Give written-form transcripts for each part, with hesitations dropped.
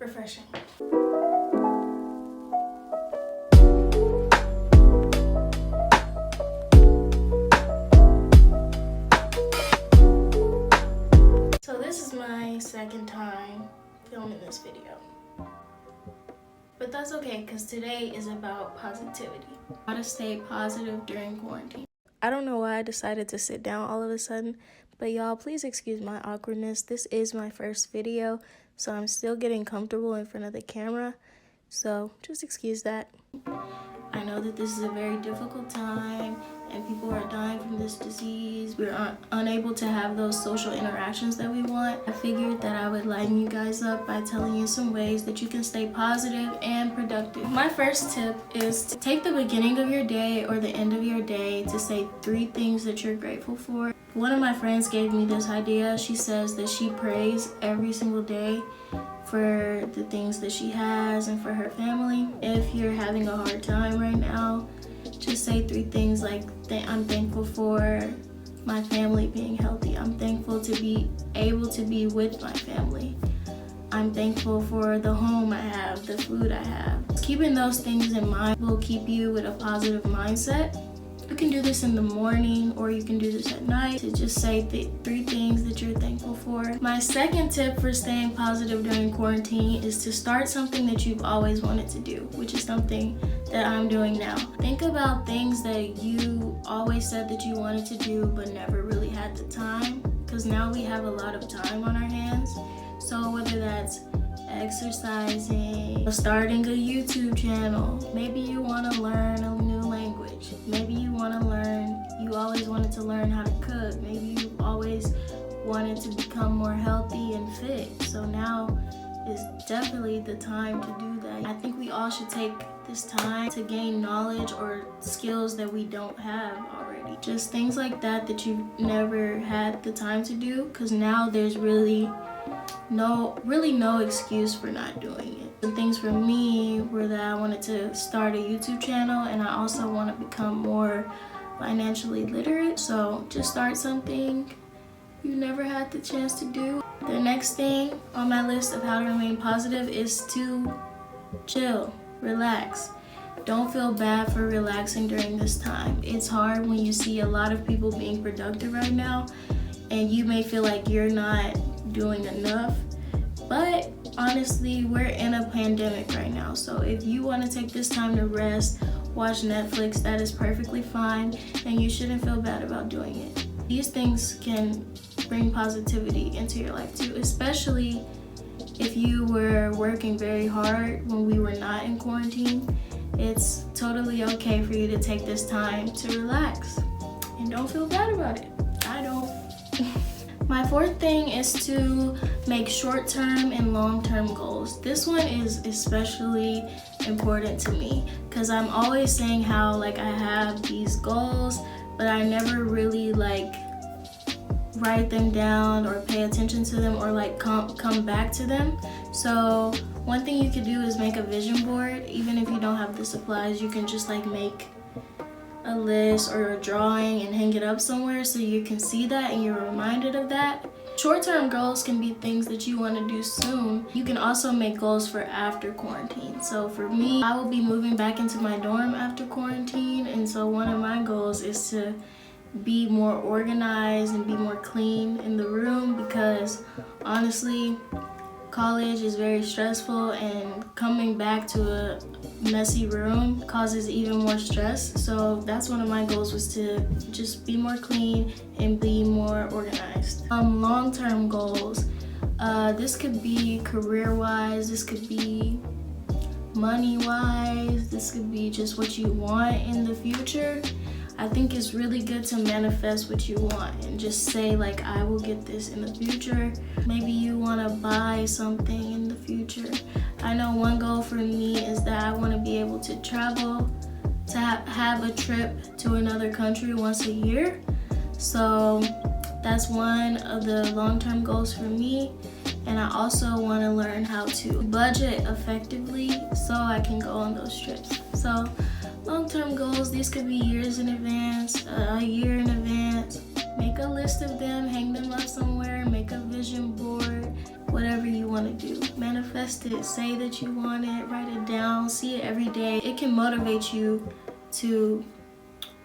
refreshing. So this is my second time filming this video. But that's okay, because today is about positivity. How to stay positive during quarantine. I don't know why I decided to sit down all of a sudden, but y'all, please excuse my awkwardness. This is my first video, so I'm still getting comfortable in front of the camera. So just excuse that. I know that this is a very difficult time and people are dying from this disease. We're unable to have those social interactions that we want. I figured that I would lighten you guys up by telling you some ways that you can stay positive and productive. My first tip is to take the beginning of your day or the end of your day to say 3 things that you're grateful for. One of my friends gave me this idea. She says that she prays every single day for the things that she has and for her family. If you're having a hard time right now, just say 3 things like, I'm thankful for my family being healthy. I'm thankful to be able to be with my family. I'm thankful for the home I have, the food I have. Keeping those things in mind will keep you with a positive mindset. You can do this in the morning or you can do this at night to just say the 3 things that you're thankful for. My second tip for staying positive during quarantine is to start something that you've always wanted to do, which is something that I'm doing now. Think about things that you always said that you wanted to do but never really had the time, because now we have a lot of time on our hands. So whether that's exercising, starting a YouTube channel, maybe you want to learn a new language, maybe you always wanted to learn how to cook, maybe you always wanted to become more healthy and fit. So now is definitely the time to do that. I think we all should take this time to gain knowledge or skills that we don't have already. Just things like that that you've never had the time to do, because now there's really no excuse for not doing it. The things for me were that I wanted to start a YouTube channel and I also want to become more financially literate. So just start something you never had the chance to do. The next thing on my list of how to remain positive is to chill, relax. Don't feel bad for relaxing during this time. It's hard when you see a lot of people being productive right now and you may feel like you're not doing enough, but honestly, we're in a pandemic right now. So if you want to take this time to rest, watch Netflix, that is perfectly fine, and you shouldn't feel bad about doing it. These things can bring positivity into your life too, especially if you were working very hard when we were not in quarantine. It's totally okay for you to take this time to relax and don't feel bad about it. I don't. My fourth thing is to make short-term and long-term goals. This one is especially important to me because I'm always saying how I have these goals, but I never really write them down or pay attention to them or come back to them. So one thing you could do is make a vision board. Even if you don't have the supplies, you can just make a list or a drawing and hang it up somewhere so you can see that and you're reminded of that. Short-term goals can be things that you want to do soon. You can also make goals for after quarantine. So for me, I will be moving back into my dorm after quarantine, and so one of my goals is to be more organized and be more clean in the room, because honestly, college is very stressful and coming back to a messy room causes even more stress. So that's one of my goals, was to just be more clean and be more organized. Long-term goals, this could be career-wise, this could be money-wise, this could be just what you want in the future. I think it's really good to manifest what you want and just say I will get this in the future. Maybe you want to buy something in the future. I know one goal for me is that I want to be able to travel, to have a trip to another country once a year. So that's one of the long-term goals for me. And I also want to learn how to budget effectively so I can go on those trips. So long-term goals, these could be years in advance, a year in advance. Make a list of them, hang them up somewhere, make a vision board. whatever you want to do. Manifest it, say that you want it, write it down, see it every day. It can motivate you to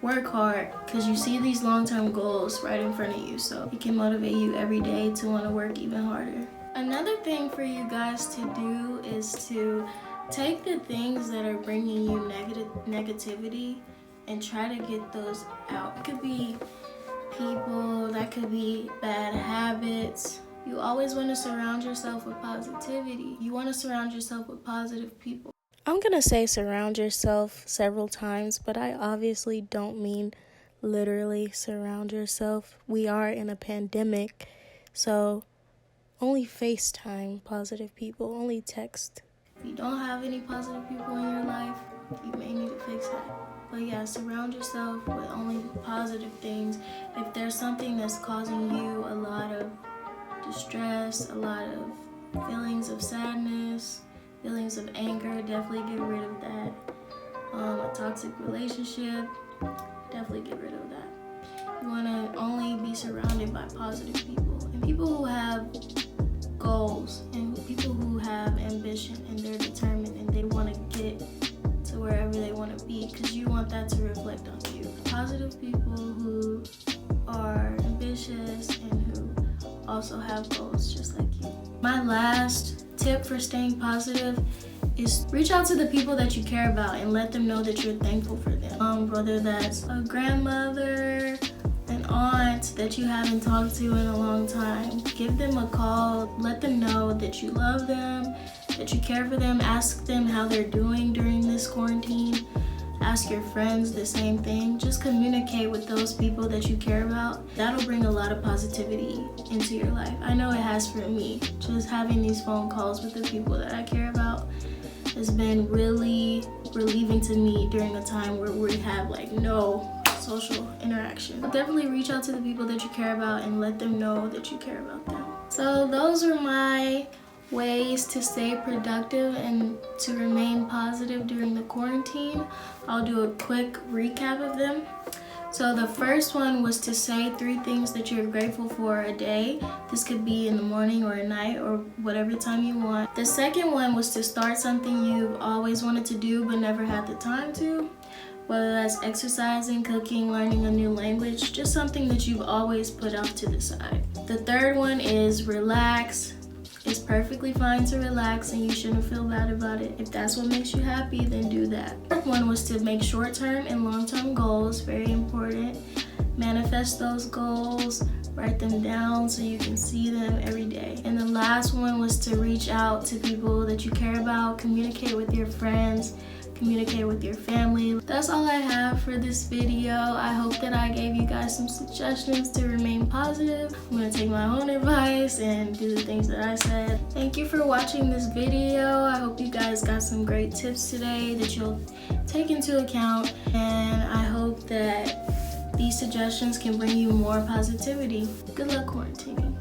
work hard because you see these long-term goals right in front of you. So it can motivate you every day to want to work even harder. Another thing for you guys to do is to take the things that are bringing you negativity and try to get those out. It could be people, that could be bad habits. You always want to surround yourself with positivity. You want to surround yourself with positive people. I'm going to say surround yourself several times, but I obviously don't mean literally surround yourself. We are in a pandemic, so only FaceTime positive people, only text. If you don't have any positive people in your life, you may need to fix that. But yeah, surround yourself with only positive things. If there's something that's causing you a lot of distress, a lot of feelings of sadness, feelings of anger, definitely get rid of that. A toxic relationship, definitely get rid of that. You want to only be surrounded by positive people and people who have goals and people who have ambition and they're determined and they want to get to wherever they want to be, because you want that to reflect on you. Positive people who are ambitious and who also have goals just like you. My last tip for staying positive is reach out to the people that you care about and let them know that you're thankful for them. Whether that's a grandmother, an aunt that you haven't talked to in a long time, give them a call, let them know that you love them, that you care for them, ask them how they're doing during this quarantine, ask your friends the same thing. Just communicate with those people that you care about. That'll bring a lot of positivity into your life. I know it has for me. Just having these phone calls with the people that I care about has been really relieving to me during a time where we have like no social interaction. Definitely reach out to the people that you care about and let them know that you care about them. So those are my ways to stay productive and to remain positive during the quarantine. I'll do a quick recap of them. So the first one was to say 3 things that you're grateful for a day. This could be in the morning or at night or whatever time you want. The second one was to start something you've always wanted to do but never had the time to. Whether that's exercising, cooking, learning a new language, just something that you've always put off to the side. The third one is relax. It's perfectly fine to relax and you shouldn't feel bad about it. If that's what makes you happy, then do that. The fourth one was to make short-term and long-term goals, very important. Manifest those goals, write them down so you can see them every day. And the last one was to reach out to people that you care about, communicate with your friends, communicate with your family. That's all I have for this video. I hope that I gave you guys some suggestions to remain positive. I'm gonna take my own advice and do the things that I said. Thank you for watching this video. I hope you guys got some great tips today that you'll take into account, and I hope that these suggestions can bring you more positivity. Good luck quarantining.